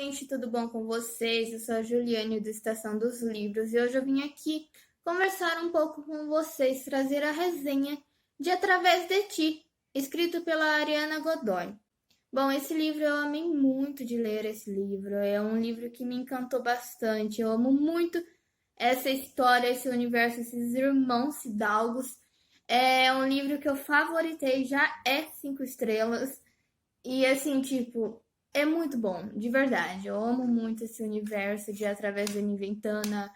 gente, tudo bom com vocês? Eu sou a Juliane do Estação dos Livros e hoje eu vim aqui conversar um pouco com vocês, trazer a resenha de Através de Ti, escrito pela Ariana Godoy. Bom, esse livro eu amei muito de ler esse livro, é um livro que me encantou bastante, eu amo muito essa história, esse universo, esses irmãos fidalgos. É um livro que eu favoritei, já é 5 estrelas. E assim, tipo, é muito bom, de verdade. Eu amo muito esse universo de Através de Niventana,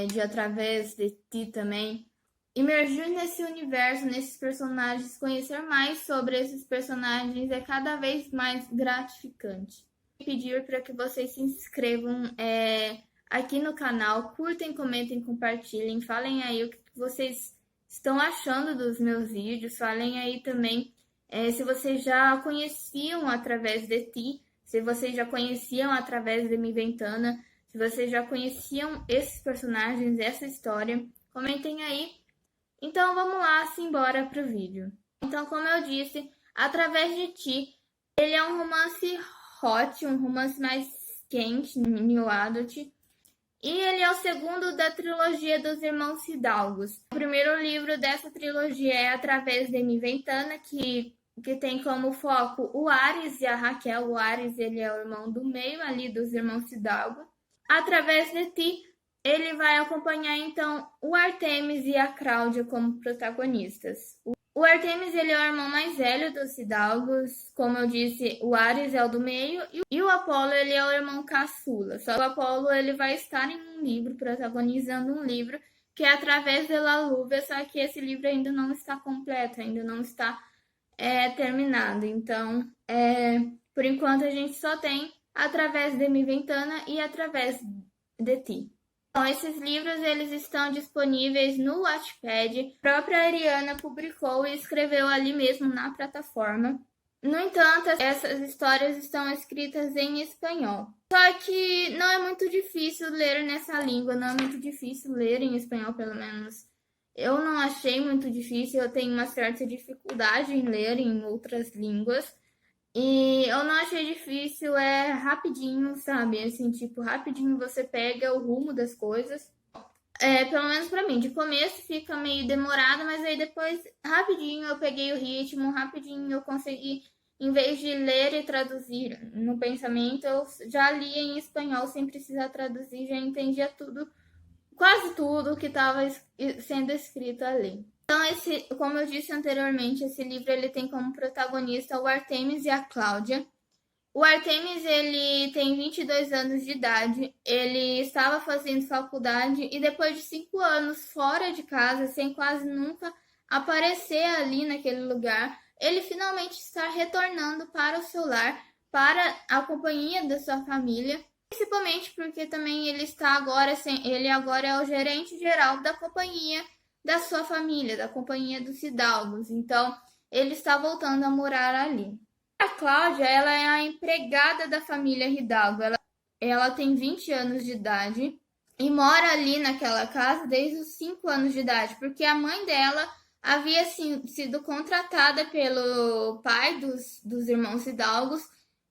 de Através de Ti também. Imergir nesse universo, nesses personagens, conhecer mais sobre esses personagens é cada vez mais gratificante. Pedir para que vocês se inscrevam aqui no canal, curtem, comentem, compartilhem, falem aí o que vocês estão achando dos meus vídeos, falem aí também se vocês já conheciam Através de Ti, se vocês já conheciam Através de Niventana, se vocês já conheciam esses personagens, essa história, comentem aí. Então vamos lá, simbora pro vídeo. Então, como eu disse, Através de Ti, ele é um romance hot, um romance mais quente, new adult, e ele é o segundo da trilogia dos Irmãos Fidalgos. O primeiro livro dessa trilogia é Através de Niventana, que tem como foco o Ares e a Raquel. O Ares, ele é o irmão do meio ali dos Irmãos Fidalgo. Através de Ti, ele vai acompanhar então o Artemis e a Cláudia como protagonistas. O Artemis, ele é o irmão mais velho dos Fidalgos, como eu disse, o Ares é o do meio, e o Apolo, ele é o irmão caçula. Só que o Apolo, ele vai estar em um livro, protagonizando um livro, que é Através de la Lluvia, só que esse livro ainda não está completo, ainda não está terminado. Então, por enquanto a gente só tem Através de Niventana e Através de Ti. Então, esses livros eles estão disponíveis no Wattpad. A própria Ariana publicou e escreveu ali mesmo na plataforma. No entanto, essas histórias estão escritas em espanhol. Só que não é muito difícil ler nessa língua, não é muito difícil ler em espanhol, pelo menos. Eu não achei muito difícil, eu tenho uma certa dificuldade em ler em outras línguas. E eu não achei difícil, é rapidinho, sabe? Assim, tipo, rapidinho você pega o rumo das coisas. Pelo menos pra mim, de começo fica meio demorado, mas aí depois, rapidinho eu peguei o ritmo, rapidinho eu consegui, em vez de ler e traduzir no pensamento, eu já lia em espanhol sem precisar traduzir, já entendia tudo, quase tudo que estava sendo escrito ali. Então, como eu disse anteriormente, esse livro ele tem como protagonista o Artemis e a Cláudia. O Artemis ele tem 22 anos de idade, ele estava fazendo faculdade e depois de 5 anos fora de casa, sem quase nunca aparecer ali naquele lugar, ele finalmente está retornando para o seu lar, para a companhia da sua família. Principalmente porque também ele agora é o gerente geral da companhia da sua família, da companhia dos Fidalgos. Então, ele está voltando a morar ali. A Cláudia, ela é a empregada da família Hidalgo. Ela tem 20 anos de idade e mora ali naquela casa desde os 5 anos de idade, porque a mãe dela havia sido contratada pelo pai dos irmãos Hidalgos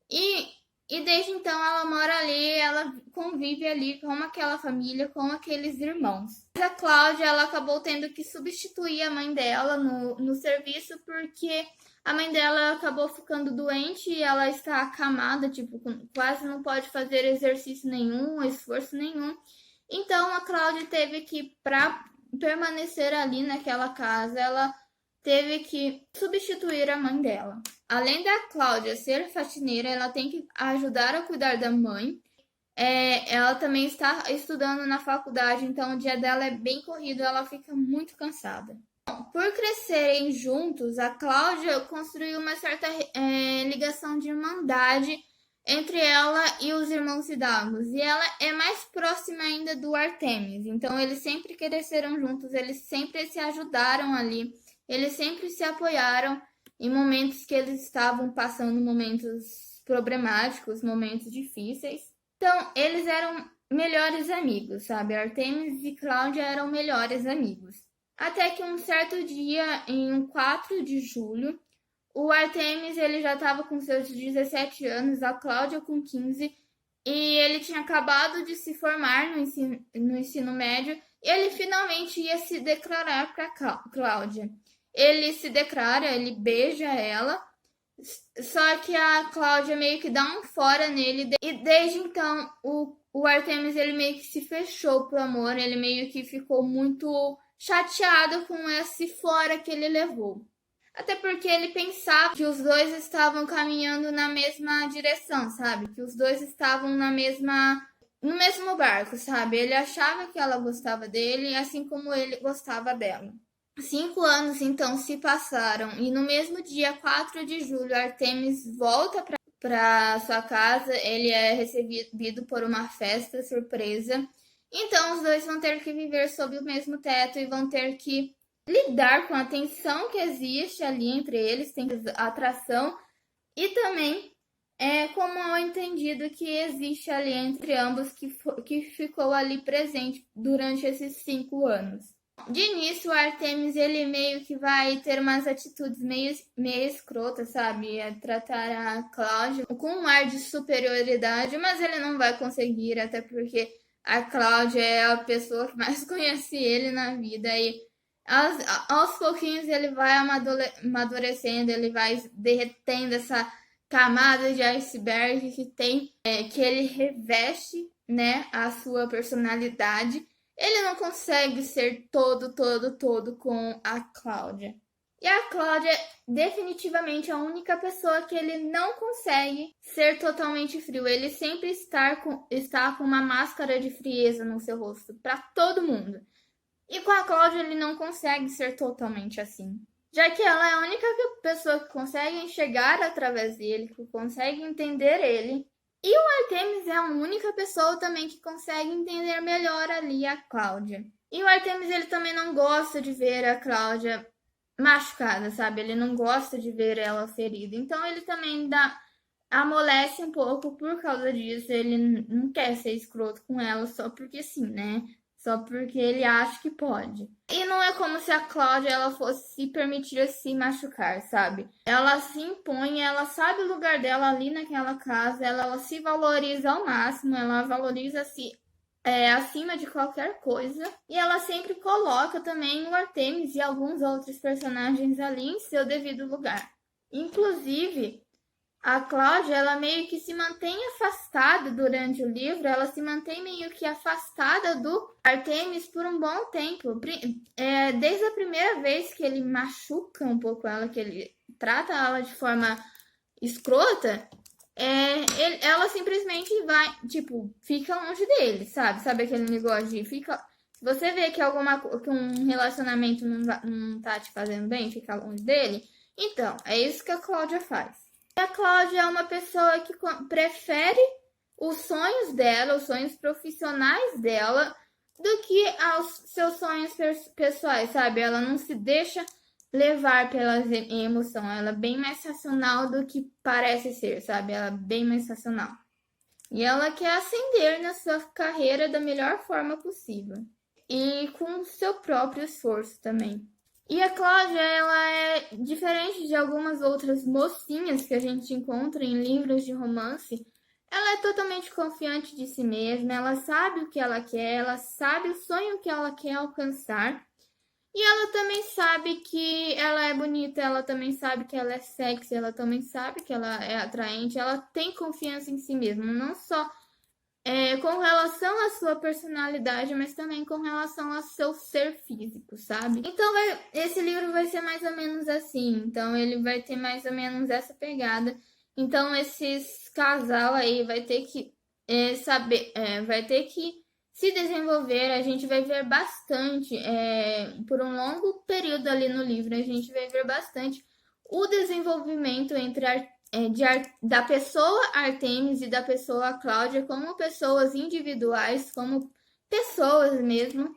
e desde então ela mora ali, ela convive ali com aquela família, com aqueles irmãos. Mas a Cláudia, ela acabou tendo que substituir a mãe dela no serviço, porque a mãe dela acabou ficando doente e ela está acamada, tipo, quase não pode fazer exercício nenhum, esforço nenhum. Então a Cláudia teve que, para permanecer ali naquela casa, ela teve que substituir a mãe dela. Além da Cláudia ser faxineira, ela tem que ajudar a cuidar da mãe. Ela também está estudando na faculdade, então o dia dela é bem corrido, ela fica muito cansada. Por crescerem juntos, a Cláudia construiu uma certa ligação de irmandade entre ela e os irmãos Hidalgos. E ela é mais próxima ainda do Artemis. Então, eles sempre cresceram juntos, eles sempre se ajudaram ali, eles sempre se apoiaram em momentos que eles estavam passando momentos problemáticos, momentos difíceis. Então, eles eram melhores amigos, sabe? Artemis e Cláudia eram melhores amigos. Até que um certo dia, em 4 de julho, o Artemis ele já estava com seus 17 anos, a Cláudia com 15, e ele tinha acabado de se formar no ensino médio e ele finalmente ia se declarar para Cláudia. Ele se declara, ele beija ela, só que a Cláudia meio que dá um fora nele e desde então o Artemis ele meio que se fechou pro amor, ele meio que ficou muito chateado com esse fora que ele levou. Até porque ele pensava que os dois estavam caminhando na mesma direção, sabe? Que os dois estavam no mesmo barco, sabe? Ele achava que ela gostava dele, assim como ele gostava dela. 5 anos então se passaram e no mesmo dia 4 de julho, Artemis volta para sua casa. Ele é recebido por uma festa surpresa. Então os dois vão ter que viver sob o mesmo teto e vão ter que lidar com a tensão que existe ali entre eles, tem atração e também com o mal entendido que existe ali entre ambos, que ficou ali presente durante esses 5 anos. De início, o Artemis ele meio que vai ter umas atitudes meio escrotas, sabe? Tratar a Cláudia com um ar de superioridade, mas ele não vai conseguir, até porque a Cláudia é a pessoa que mais conhece ele na vida e aos pouquinhos ele vai amadurecendo, ele vai derretendo essa camada de iceberg que tem, que ele reveste, né, a sua personalidade. Ele não consegue ser todo com a Cláudia. E a Cláudia é definitivamente a única pessoa que ele não consegue ser totalmente frio. Ele sempre está com uma máscara de frieza no seu rosto, para todo mundo. E com a Cláudia ele não consegue ser totalmente assim. Já que ela é a única pessoa que consegue enxergar através dele, que consegue entender ele. E o Artemis é a única pessoa também que consegue entender melhor ali a Cláudia. E o Artemis ele também não gosta de ver a Cláudia machucada, sabe? Ele não gosta de ver ela ferida. Então ele também amolece um pouco por causa disso. Ele não quer ser escroto com ela só porque sim, né? Só porque ele acha que pode. E não é como se a Cláudia ela fosse se permitir se machucar, sabe? Ela se impõe, ela sabe o lugar dela ali naquela casa, ela se valoriza ao máximo, ela valoriza-se acima de qualquer coisa. E ela sempre coloca também o Artemis e alguns outros personagens ali em seu devido lugar. Inclusive, a Cláudia, ela meio que se mantém afastada durante o livro, ela se mantém meio que afastada do Artemis por um bom tempo. Desde a primeira vez que ele machuca um pouco ela, que ele trata ela de forma escrota, ela simplesmente vai, tipo, fica longe dele, sabe? Sabe aquele negócio de fica... Você vê que um relacionamento não tá te fazendo bem, fica longe dele? Então, é isso que a Cláudia faz. A Cláudia é uma pessoa que prefere os sonhos dela, os sonhos profissionais dela, do que aos seus sonhos pessoais, sabe? Ela não se deixa levar pela emoção, ela é bem mais racional do que parece ser, sabe? Ela é bem mais racional. E ela quer ascender na sua carreira da melhor forma possível. E com o seu próprio esforço também. E a Cláudia, ela é diferente de algumas outras mocinhas que a gente encontra em livros de romance. Ela é totalmente confiante de si mesma, ela sabe o que ela quer, ela sabe o sonho que ela quer alcançar. E ela também sabe que ela é bonita, ela também sabe que ela é sexy, ela também sabe que ela é atraente, ela tem confiança em si mesma, não só com relação à sua personalidade, mas também com relação ao seu ser físico, sabe? Então esse livro vai ser mais ou menos assim, então ele vai ter mais ou menos essa pegada. Então esses casal aí vai ter que vai ter que se desenvolver, a gente vai ver bastante, por um longo período ali no livro, a gente vai ver bastante o desenvolvimento da pessoa Artemis e da pessoa Cláudia como pessoas individuais, como pessoas mesmo,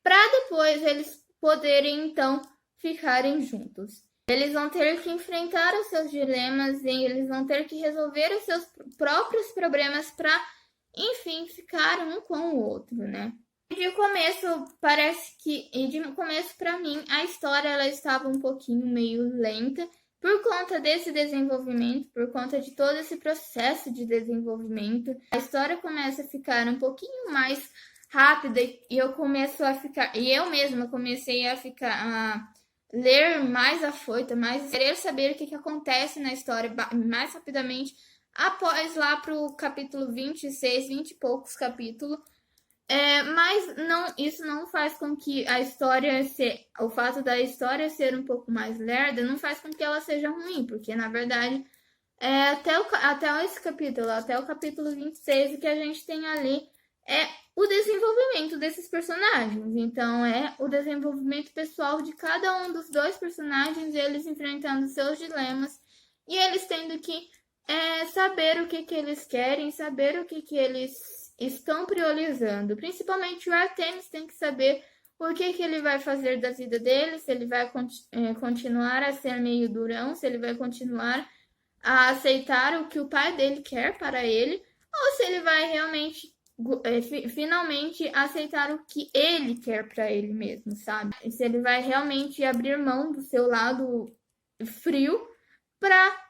para depois eles poderem então ficarem juntos. Eles vão ter que enfrentar os seus dilemas e eles vão ter que resolver os seus próprios problemas para, enfim, ficar um com o outro, né? De começo, para mim, a história ela estava um pouquinho meio lenta, Por conta desse desenvolvimento, por conta de todo esse processo de desenvolvimento, a história começa a ficar um pouquinho mais rápida e eu mesma comecei a ler mais afoita, mais querer saber o que acontece na história mais rapidamente após lá pro capítulo 26, 20 e poucos capítulos. Mas isso não faz com que o fato da história ser um pouco mais lerda, não faz com que ela seja ruim, porque na verdade até esse capítulo, até o capítulo 26, o que a gente tem ali é o desenvolvimento desses personagens. Então é o desenvolvimento pessoal de cada um dos dois personagens, eles enfrentando seus dilemas e eles tendo que saber o que eles querem, saber o que eles estão priorizando. Principalmente o Artemis tem que saber o que ele vai fazer da vida dele, se ele vai continuar a ser meio durão, se ele vai continuar a aceitar o que o pai dele quer para ele, ou se ele vai realmente finalmente aceitar o que ele quer para ele mesmo, sabe? Se ele vai realmente abrir mão do seu lado frio para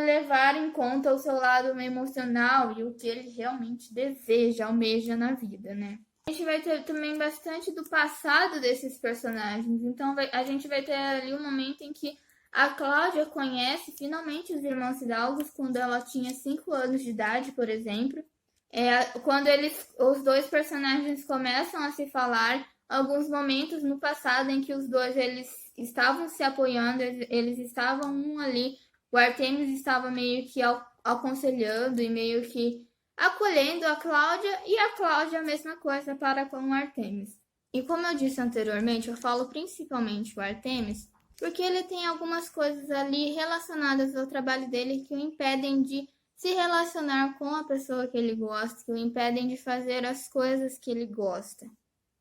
levar em conta o seu lado emocional e o que ele realmente deseja, almeja na vida, né? A gente vai ter também bastante do passado desses personagens. Então a gente vai ter ali um momento em que a Cláudia conhece finalmente os irmãos Hidalgos quando ela tinha 5 anos de idade, por exemplo. Quando os dois personagens começam a se falar, alguns momentos no passado em que os dois eles estavam se apoiando, eles estavam um ali. O Artemis estava meio que aconselhando e meio que acolhendo a Cláudia, e a Cláudia a mesma coisa para com o Artemis. E como eu disse anteriormente, eu falo principalmente o Artemis, porque ele tem algumas coisas ali relacionadas ao trabalho dele que o impedem de se relacionar com a pessoa que ele gosta, que o impedem de fazer as coisas que ele gosta.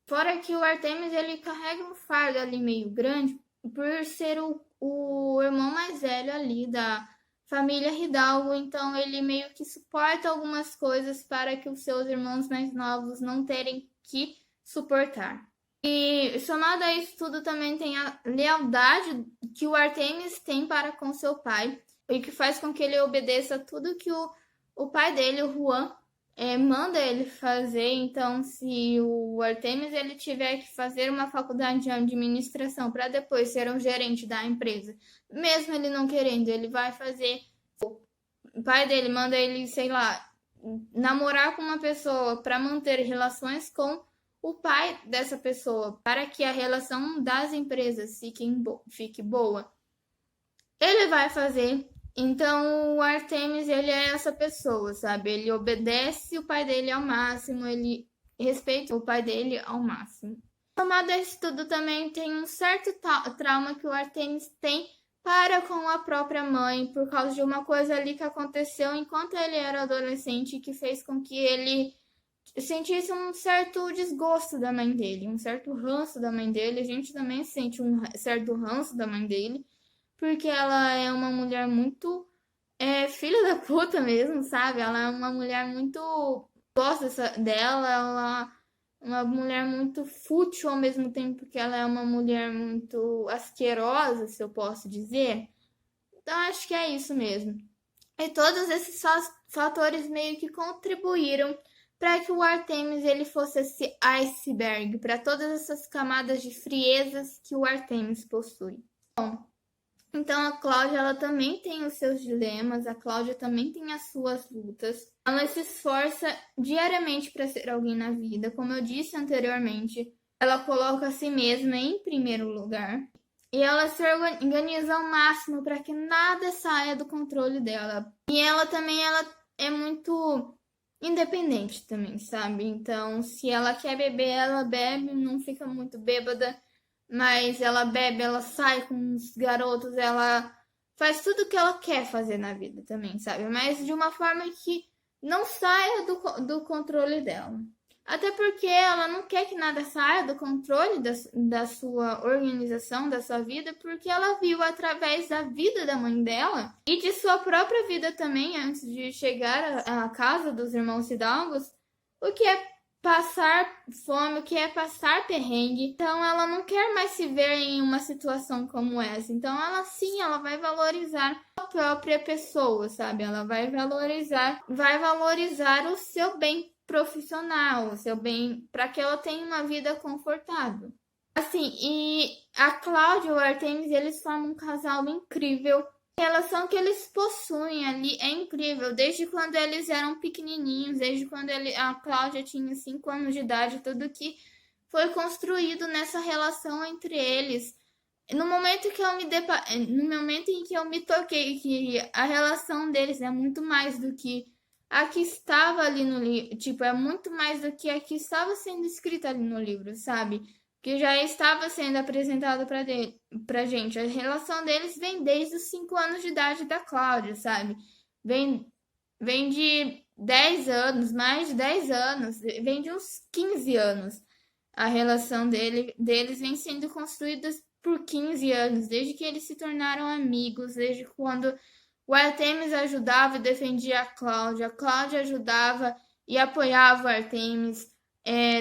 Fora que o Artemis ele carrega um fardo ali meio grande por ser o irmão mais velho ali da família Hidalgo, então ele meio que suporta algumas coisas para que os seus irmãos mais novos não terem que suportar. E somado a isso tudo também tem a lealdade que o Artemis tem para com seu pai, e que faz com que ele obedeça tudo que o pai dele, o Juan, manda ele fazer. Então, se o Artemis ele tiver que fazer uma faculdade de administração para depois ser um gerente da empresa, mesmo ele não querendo, ele vai fazer. O pai dele manda ele, sei lá, namorar com uma pessoa para manter relações com o pai dessa pessoa, para que a relação das empresas fique boa. Ele vai fazer. Então, o Artemis, ele é essa pessoa, sabe? Ele obedece o pai dele ao máximo, ele respeita o pai dele ao máximo. Somado a isso tudo, também tem um certo trauma que o Artemis tem para com a própria mãe, por causa de uma coisa ali que aconteceu enquanto ele era adolescente, que fez com que ele sentisse um certo desgosto da mãe dele, um certo ranço da mãe dele. A gente também sente um certo ranço da mãe dele, porque ela é uma mulher muito filha da puta mesmo, sabe? Ela é uma mulher muito gosta dela, ela é uma mulher muito fútil ao mesmo tempo que ela é uma mulher muito asquerosa, se eu posso dizer. Então acho que é isso mesmo. E todos esses fatores meio que contribuíram para que o Artemis ele fosse esse iceberg, para todas essas camadas de friezas que o Artemis possui. Bom, então a Cláudia ela também tem os seus dilemas, a Cláudia também tem as suas lutas. Ela se esforça diariamente para ser alguém na vida, como eu disse anteriormente. Ela coloca a si mesma em primeiro lugar e ela se organiza ao máximo para que nada saia do controle dela. E ela também ela é muito independente também, sabe? Então, se ela quer beber, ela bebe, não fica muito bêbada. Mas ela bebe, ela sai com os garotos, ela faz tudo o que ela quer fazer na vida também, sabe? Mas de uma forma que não saia do controle dela. Até porque ela não quer que nada saia do controle da sua organização, da sua vida, porque ela viu através da vida da mãe dela e de sua própria vida também, antes de chegar à casa dos irmãos Hidalgos, o que é passar fome, o que é passar perrengue. Então ela não quer mais se ver em uma situação como essa. Então ela vai valorizar a própria pessoa, sabe? Ela vai valorizar o seu bem profissional, o seu bem para que ela tenha uma vida confortável. Assim, e a Cláudia e o Artemis, eles formam um casal incrível. A relação que eles possuem ali é incrível, desde quando eles eram pequenininhos, desde quando a Cláudia tinha 5 anos de idade, tudo que foi construído nessa relação entre eles. No momento em que eu me toquei que a relação deles é muito mais do que a que estava ali no livro, tipo, é muito mais do que a que estava sendo escrita ali no livro, sabe? Que já estava sendo apresentado pra gente. A relação deles vem desde os 5 anos de idade da Cláudia, sabe? Vem de 10 anos, mais de 10 anos, vem de uns 15 anos. A relação deles vem sendo construída por 15 anos, desde que eles se tornaram amigos, desde quando o Artemis ajudava e defendia a Cláudia ajudava e apoiava o Artemis.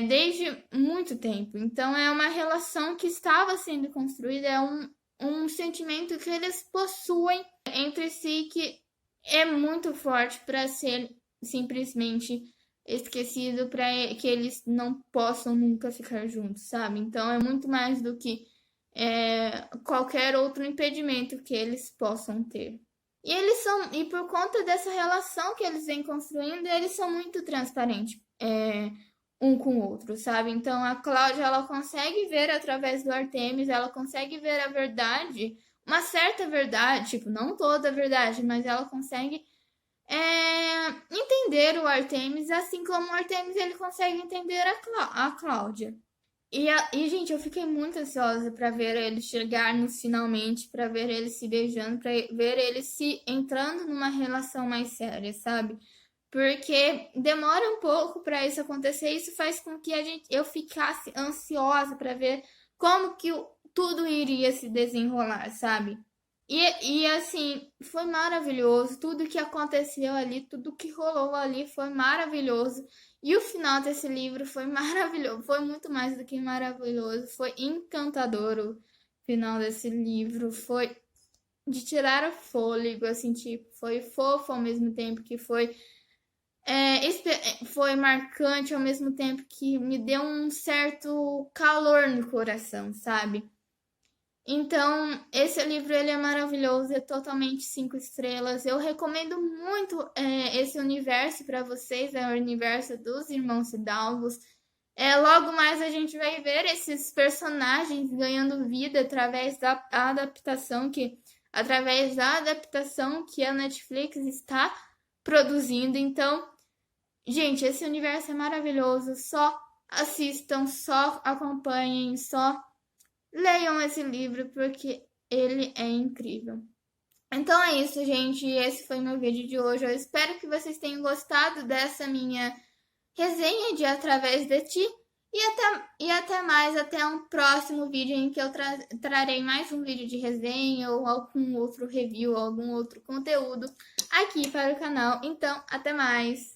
Desde muito tempo. Então é uma relação que estava sendo construída, é um sentimento que eles possuem entre si que é muito forte para ser simplesmente esquecido, para que eles não possam nunca ficar juntos, sabe? Então é muito mais do que qualquer outro impedimento que eles possam ter. E por conta dessa relação que eles vêm construindo, eles são muito transparentes. Um com o outro, sabe? Então a Cláudia, ela consegue ver através do Artemis, ela consegue ver a verdade, uma certa verdade, tipo, não toda a verdade, mas ela consegue entender o Artemis, assim como o Artemis ele consegue entender a Cláudia. E, gente, eu fiquei muito ansiosa para ver eles chegarmos finalmente, para ver eles se beijando, para ver eles se entrando numa relação mais séria, sabe? Porque demora um pouco para isso acontecer, isso faz com que eu ficasse ansiosa para ver como que tudo iria se desenrolar, sabe? E assim, foi maravilhoso, tudo que aconteceu ali, tudo que rolou ali foi maravilhoso. E o final desse livro foi maravilhoso, foi muito mais do que maravilhoso, foi encantador o final desse livro, foi de tirar o fôlego, assim, tipo, foi fofo ao mesmo tempo que foi marcante ao mesmo tempo que me deu um certo calor no coração, sabe? Então, esse livro ele é maravilhoso, é totalmente 5 estrelas. Eu recomendo muito esse universo para vocês, é o universo dos Irmãos Hidalgos. Logo mais a gente vai ver esses personagens ganhando vida através da adaptação que a Netflix está produzindo. Então, gente, esse universo é maravilhoso. Só assistam, só acompanhem, só leiam esse livro porque ele é incrível. Então é isso, gente. Esse foi meu vídeo de hoje. Eu espero que vocês tenham gostado dessa minha resenha de Através de Ti. E até mais, até um próximo vídeo em que eu trarei mais um vídeo de resenha ou algum outro review, algum outro conteúdo aqui para o canal. Então, até mais!